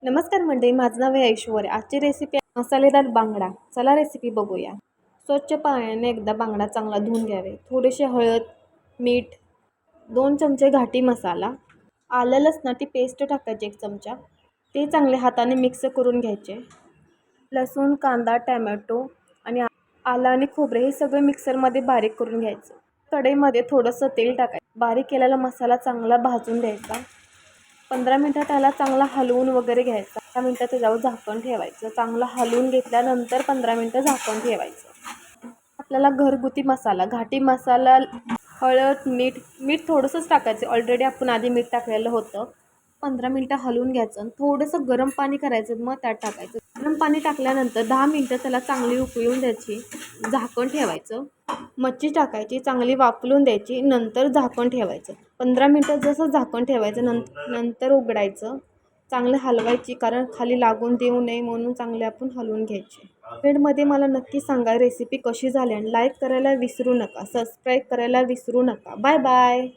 नमस्कार मंडळी, माझं नाव आहे ऐश्वर्या. आजची रेसिपी आहे मसालेदार बांगडा. चला रेसिपी बघूया. स्वच्छ पाण्याने एकदा बांगडा चांगला धुवून घ्यावे. थोडेसे हळद, मीठ, 2 चमचे घाटी मसाला, आलं लसणाची पेस्ट टाकायची 1 चमचा. ते चांगले हाताने मिक्स करून घ्यायचे. लसूण, कांदा, टॅमॅटो आणि आलं आणि खोबरे हे सगळं मिक्सरमध्ये बारीक करून घ्यायचं. कढईमध्ये थोडंसं तेल टाकायचं. बारीक केलेला मसाला चांगला भाजून घ्यायचा. 15 मिनटं त्याला चांगला हलवून वगैरे घ्यायचा. 15 मिनटं त्याच्यावर झाकण ठेवायचं. चांगलं हलवून घेतल्यानंतर 15 मिनटं झाकण ठेवायचं. आपल्याला घरगुती मसाला, घाटी मसाला, हळद, मीठ थोडंसंच टाकायचं. ऑलरेडी आपण आधी मीठ टाकलेलं होतं. 15 मिनटं हलवून घ्यायचं. थोडंसं गरम पाणी करायचं, मग त्यात टाकायचं. गरम पाणी टाकल्यानंतर 10 मिनटं त्याला चांगली उकळून द्यायची. झाकण ठेवायचं. मच्छी टाकायची, चांगली वाफलून द्यायची, नंतर झाकण ठेवायचं. 15 मिनटं जसं झाकण ठेवायचं नंतर उघडायचं. चांगलं हलवायची, कारण खाली लागून देऊ नये म्हणून चांगले आपण हलवून घ्यायचे. कमेंटमध्ये मला नक्की सांगा रेसिपी कशी झाली आणि लाईक करायला विसरू नका, सबस्क्राईब करायला विसरू नका. Bye bye.